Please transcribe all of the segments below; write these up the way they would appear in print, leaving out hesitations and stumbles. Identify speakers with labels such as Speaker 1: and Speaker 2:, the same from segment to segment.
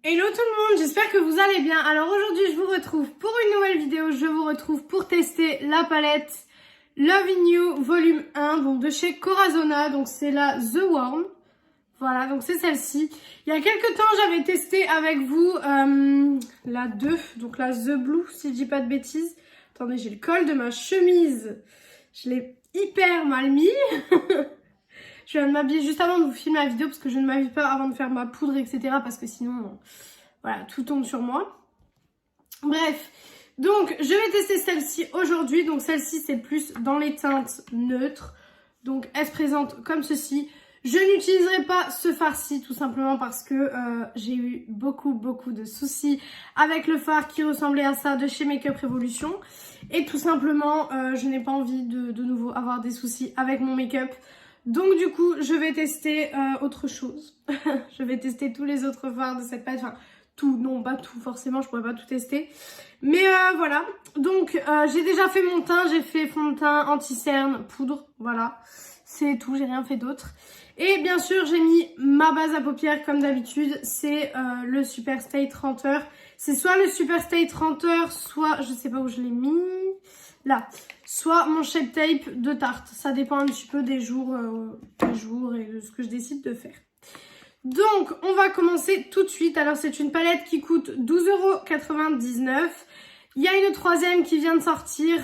Speaker 1: Hello tout le monde, j'espère que vous allez bien. Alors aujourd'hui je vous retrouve pour une nouvelle vidéo, je vous retrouve pour tester la palette Love in You volume 1, donc de chez Corazona, donc c'est la The Worm. Voilà, donc c'est celle-ci. Il y a quelques temps j'avais testé avec vous la 2, donc la The Blue si je dis pas de bêtises. Attendez, j'ai le col de ma chemise, je l'ai hyper mal mis. Je viens de m'habiller juste avant de vous filmer la vidéo parce que je ne m'habille pas avant de faire ma poudre, etc. Parce que sinon, voilà, tout tombe sur moi. Bref, donc je vais tester celle-ci aujourd'hui. Donc celle-ci, c'est plus dans les teintes neutres. Donc elle se présente comme ceci. Je n'utiliserai pas ce fard-ci tout simplement parce que j'ai eu beaucoup de soucis avec le fard qui ressemblait à ça de chez Makeup Revolution. Et tout simplement, je n'ai pas envie de nouveau avoir des soucis avec mon make-up. Donc du coup, je vais tester autre chose. Je vais tester tous les autres fards de cette palette. Enfin, tout, non pas tout forcément, je pourrais pas tout tester. Mais voilà, donc j'ai déjà fait mon teint, j'ai fait fond de teint, anti-cerne, poudre, voilà. C'est tout, j'ai rien fait d'autre. Et bien sûr, j'ai mis ma base à paupières comme d'habitude, c'est le Super Stay 30 heures. C'est soit le Super Stay 30 heures, soit, je sais pas où je l'ai mis, là. Soit mon Shape Tape de Tarte. Ça dépend un petit peu des jours et de ce que je décide de faire. Donc, on va commencer tout de suite. Alors, c'est une palette qui coûte 12,99 €. Il y a une troisième qui vient de sortir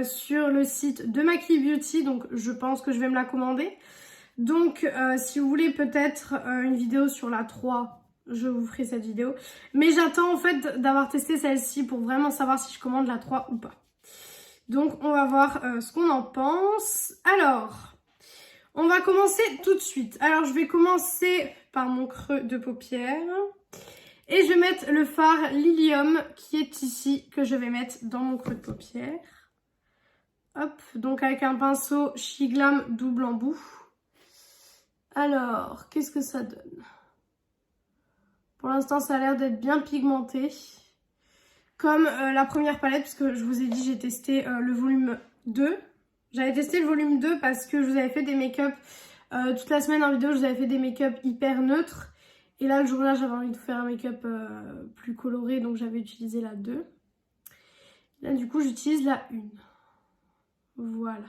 Speaker 1: sur le site de Maki Beauty. Donc, je pense que je vais me la commander. Donc, si vous voulez peut-être une vidéo sur la 3, je vous ferai cette vidéo. Mais j'attends en fait d'avoir testé celle-ci pour vraiment savoir si je commande la 3 ou pas. Donc, on va voir ce qu'on en pense. Alors, on va commencer tout de suite. Alors, je vais commencer par mon creux de paupière. Et je vais mettre le fard Lilium qui est ici, que je vais mettre dans mon creux de paupière. Hop, donc avec un pinceau Shiglam double embout. Alors, qu'est-ce que ça donne? Pour l'instant, ça a l'air d'être bien pigmenté. Comme la première palette, parce que je vous ai dit, j'ai testé le volume 2. J'avais testé le volume 2 parce que je vous avais fait des make-up toute la semaine en vidéo, je vous avais fait des make-up hyper neutres. Et là, le jour-là, j'avais envie de faire un make-up plus coloré, donc j'avais utilisé la 2. Là, du coup, j'utilise la 1. Voilà.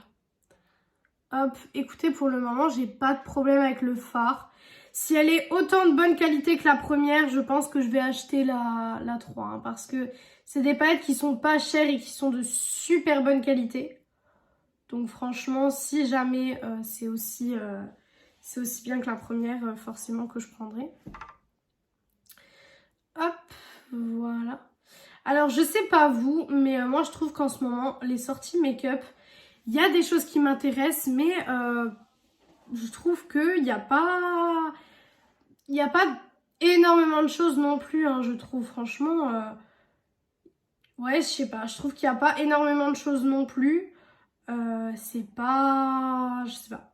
Speaker 1: Hop, écoutez, pour le moment, j'ai pas de problème avec le fard. Si elle est autant de bonne qualité que la première, je pense que je vais acheter la 3. Hein, parce que c'est des palettes qui sont pas chères et qui sont de super bonne qualité. Donc franchement, si jamais c'est aussi bien que la première, forcément que je prendrai. Hop, voilà. Alors, je sais pas vous, mais moi, je trouve qu'en ce moment, les sorties make-up, il y a des choses qui m'intéressent, mais je trouve qu'il n'y a pas... Il n'y a pas énormément de choses non plus, hein, je trouve, franchement. Ouais, je sais pas, je trouve qu'il n'y a pas énormément de choses non plus. C'est pas... Je sais pas.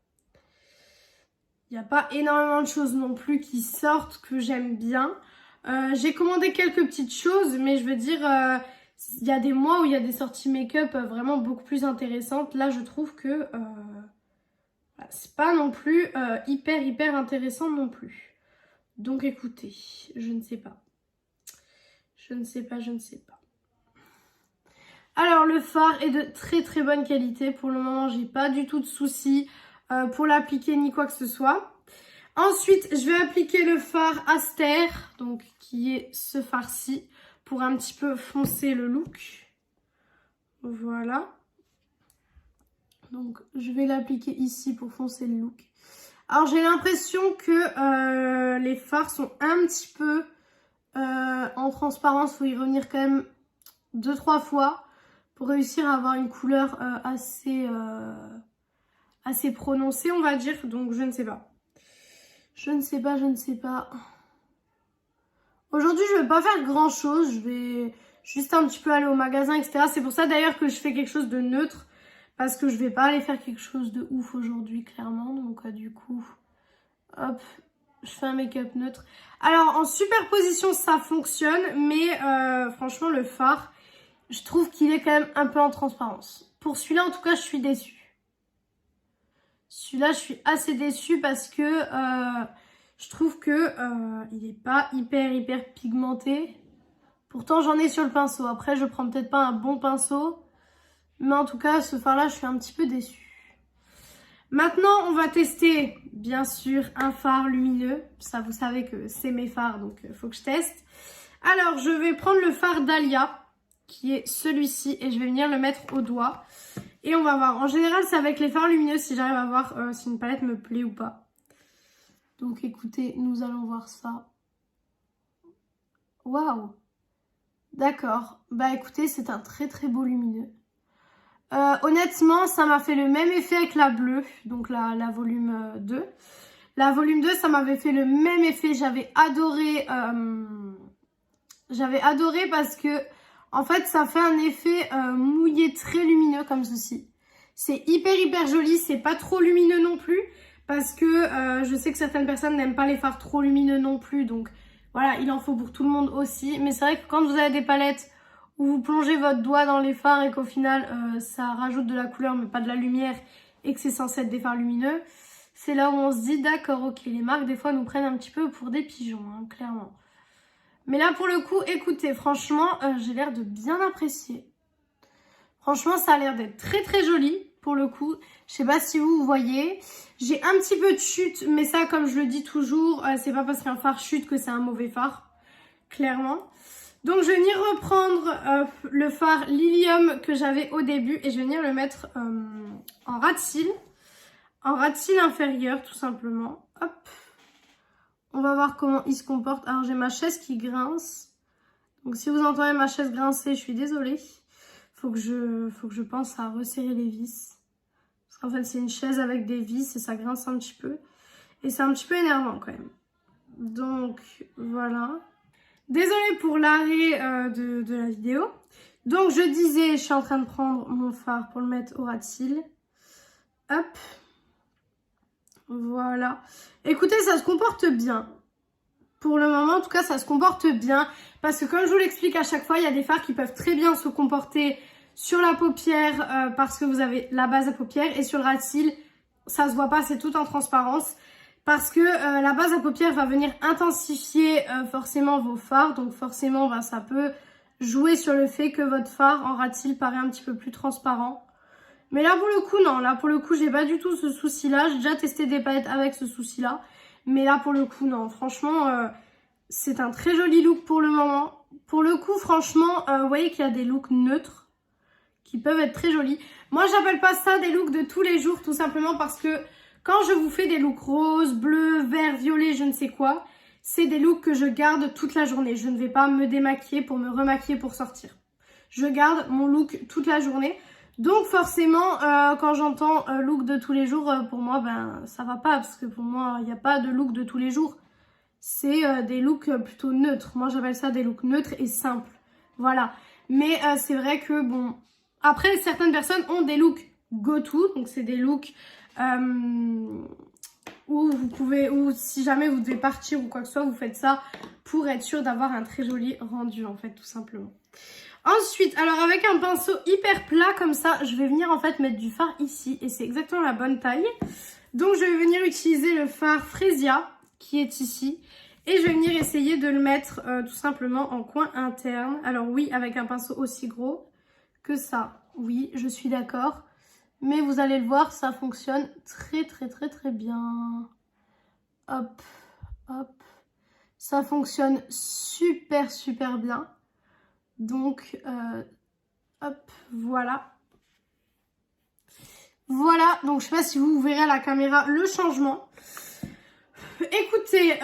Speaker 1: Il n'y a pas énormément de choses non plus qui sortent que j'aime bien. J'ai commandé quelques petites choses, mais je veux dire, il y a des mois où il y a des sorties make-up vraiment beaucoup plus intéressantes. Là, je trouve que c'est pas non plus hyper intéressant non plus. Donc écoutez, je ne sais pas. Je ne sais pas. Alors le fard est de très bonne qualité. Pour le moment, j'ai pas du tout de soucis pour l'appliquer ni quoi que ce soit. Ensuite, je vais appliquer le fard Aster, donc qui est ce fard-ci, pour un petit peu foncer le look. Voilà. Donc, je vais l'appliquer ici pour foncer le look. Alors, j'ai l'impression que les fards sont un petit peu en transparence. Il faut y revenir quand même 2-3 fois pour réussir à avoir une couleur assez prononcée, on va dire. Donc, je ne sais pas. Je ne sais pas. Aujourd'hui, je ne vais pas faire grand chose. Je vais juste un petit peu aller au magasin, etc. C'est pour ça d'ailleurs que je fais quelque chose de neutre. Parce que je vais pas aller faire quelque chose de ouf aujourd'hui, clairement. Donc, du coup, hop, je fais un make-up neutre. Alors, en superposition, ça fonctionne. Mais franchement, le fard, je trouve qu'il est quand même un peu en transparence. Pour celui-là, en tout cas, je suis déçue. Celui-là, je suis assez déçue parce que Je trouve que il est pas hyper pigmenté. Pourtant, j'en ai sur le pinceau. Après, je prends peut-être pas un bon pinceau. Mais en tout cas, ce fard-là, je suis un petit peu déçue. Maintenant, on va tester, bien sûr, un fard lumineux. Ça, vous savez que c'est mes fards, donc il faut que je teste. Alors, je vais prendre le fard Dahlia, qui est celui-ci, et je vais venir le mettre au doigt. Et on va voir. En général, c'est avec les fards lumineux si j'arrive à voir si une palette me plaît ou pas. Donc, écoutez, nous allons voir ça. Waouh! D'accord. Bah, écoutez, c'est un très beau lumineux. Honnêtement, ça m'a fait le même effet avec la bleue, donc la volume 2. La volume 2, ça m'avait fait le même effet. J'avais adoré parce que, en fait, ça fait un effet mouillé très lumineux comme ceci. C'est hyper joli, c'est pas trop lumineux non plus, parce que je sais que certaines personnes n'aiment pas les fards trop lumineux non plus, donc voilà, il en faut pour tout le monde aussi. Mais c'est vrai que quand vous avez des palettes où vous plongez votre doigt dans les fards et qu'au final ça rajoute de la couleur mais pas de la lumière et que c'est censé être des fards lumineux, c'est là où on se dit d'accord, ok, les marques des fois nous prennent un petit peu pour des pigeons, hein, clairement. Mais là pour le coup, écoutez, franchement, j'ai l'air de bien apprécier. Franchement, ça a l'air d'être très joli pour le coup. Je sais pas si vous voyez. J'ai un petit peu de chute, mais ça, comme je le dis toujours, c'est pas parce qu'un fard chute que c'est un mauvais fard, clairement. Donc, je vais venir reprendre le fard Lilium que j'avais au début et je vais venir le mettre en ras de cils. En ras de cils inférieur, tout simplement. Hop. On va voir comment il se comporte. Alors, j'ai ma chaise qui grince. Donc, si vous entendez ma chaise grincer, je suis désolée. Faut que je pense à resserrer les vis. Parce qu'en fait, c'est une chaise avec des vis et ça grince un petit peu. Et c'est un petit peu énervant quand même. Donc, voilà. Désolée pour l'arrêt de la vidéo. Donc, je disais, je suis en train de prendre mon fard pour le mettre au ras de cils. Hop. Voilà. Écoutez, ça se comporte bien. Pour le moment, en tout cas, ça se comporte bien. Parce que comme je vous l'explique à chaque fois, il y a des fards qui peuvent très bien se comporter sur la paupière parce que vous avez la base à paupière. Et sur le ras de cils, ça se voit pas, c'est tout en transparence. Parce que la base à paupières va venir intensifier forcément vos fards. Donc forcément, bah, ça peut jouer sur le fait que votre fard en ras de cils paraît un petit peu plus transparent. Mais là pour le coup, non. Là pour le coup, j'ai pas du tout ce souci-là. J'ai déjà testé des palettes avec ce souci-là. Mais là pour le coup, non. Franchement, c'est un très joli look pour le moment. Pour le coup, franchement, vous voyez qu'il y a des looks neutres qui peuvent être très jolis. Moi, j'appelle pas ça des looks de tous les jours, tout simplement parce que quand je vous fais des looks roses, bleus, verts, violets, je ne sais quoi, c'est des looks que je garde toute la journée. Je ne vais pas me démaquiller pour me remaquiller pour sortir. Je garde mon look toute la journée. Donc forcément, quand j'entends look de tous les jours, pour moi, ben ça va pas. Parce que pour moi, il n'y a pas de look de tous les jours. C'est des looks plutôt neutres. Moi, j'appelle ça des looks neutres et simples. Voilà. Mais c'est vrai que, bon... Après, certaines personnes ont des looks go-to. Donc, c'est des looks... où vous pouvez, ou si jamais vous devez partir ou quoi que ce soit, vous faites ça pour être sûr d'avoir un très joli rendu en fait, tout simplement. Ensuite, alors avec un pinceau hyper plat comme ça, je vais venir en fait mettre du fard ici et c'est exactement la bonne taille. Donc je vais venir utiliser le fard Fresia qui est ici et je vais venir essayer de le mettre tout simplement en coin interne. Alors oui, avec un pinceau aussi gros que ça, oui, je suis d'accord. Mais vous allez le voir, ça fonctionne très bien. Hop, hop. Ça fonctionne super bien. Donc, hop, voilà. Voilà, donc je sais pas si vous verrez à la caméra le changement. Écoutez,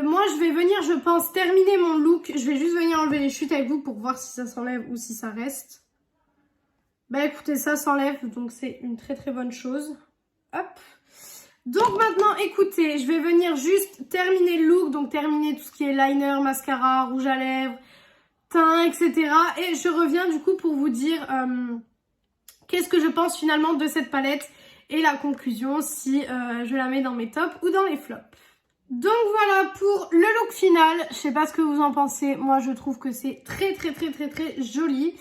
Speaker 1: moi je vais venir, je pense, terminer mon look. Je vais juste venir enlever les chutes avec vous pour voir si ça s'enlève ou si ça reste. Bah écoutez, ça s'enlève, donc c'est une très bonne chose. Hop. Donc maintenant, écoutez, je vais venir juste terminer le look, donc terminer tout ce qui est liner, mascara, rouge à lèvres, teint, etc. Et je reviens du coup pour vous dire qu'est-ce que je pense finalement de cette palette et la conclusion si je la mets dans mes tops ou dans les flops. Donc voilà pour le look final. Je sais pas ce que vous en pensez. Moi, je trouve que c'est très joli.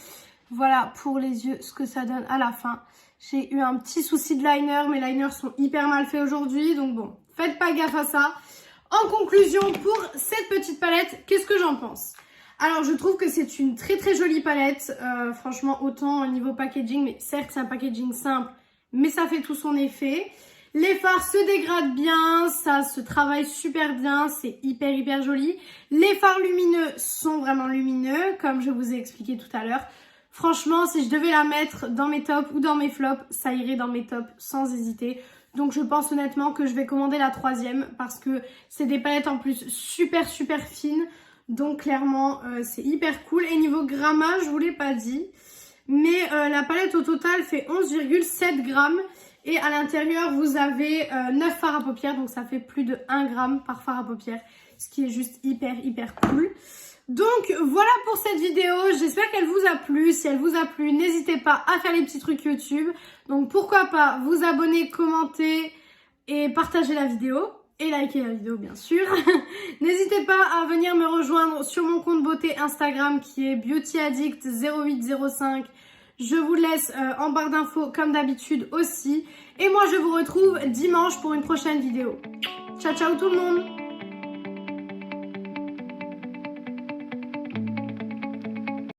Speaker 1: Voilà pour les yeux ce que ça donne à la fin. J'ai eu un petit souci de liner. Mes liners sont hyper mal faits aujourd'hui. Donc bon, faites pas gaffe à ça. En conclusion, pour cette petite palette, qu'est-ce que j'en pense? Alors, je trouve que c'est une très très jolie palette. Franchement, autant au niveau packaging, mais certes, c'est un packaging simple, mais ça fait tout son effet. Les fards se dégradent bien, ça se travaille super bien, c'est hyper joli. Les fards lumineux sont vraiment lumineux, comme je vous ai expliqué tout à l'heure. Franchement, si je devais la mettre dans mes tops ou dans mes flops, ça irait dans mes tops sans hésiter. Donc je pense honnêtement que je vais commander la 3e parce que c'est des palettes en plus super fines. Donc clairement, c'est hyper cool. Et niveau grammage, je vous l'ai pas dit, mais la palette au total fait 11,7 grammes. Et à l'intérieur, vous avez 9 fards à paupières, donc ça fait plus de 1 gramme par fard à paupières, ce qui est juste hyper cool. Donc voilà pour cette vidéo, j'espère qu'elle vous a plu. Si elle vous a plu, n'hésitez pas à faire les petits trucs YouTube. Donc pourquoi pas vous abonner, commenter et partager la vidéo. Et liker la vidéo bien sûr. N'hésitez pas à venir me rejoindre sur mon compte beauté Instagram qui est beautyaddict0805. Je vous laisse en barre d'infos comme d'habitude aussi. Et moi je vous retrouve dimanche pour une prochaine vidéo. Ciao tout le monde!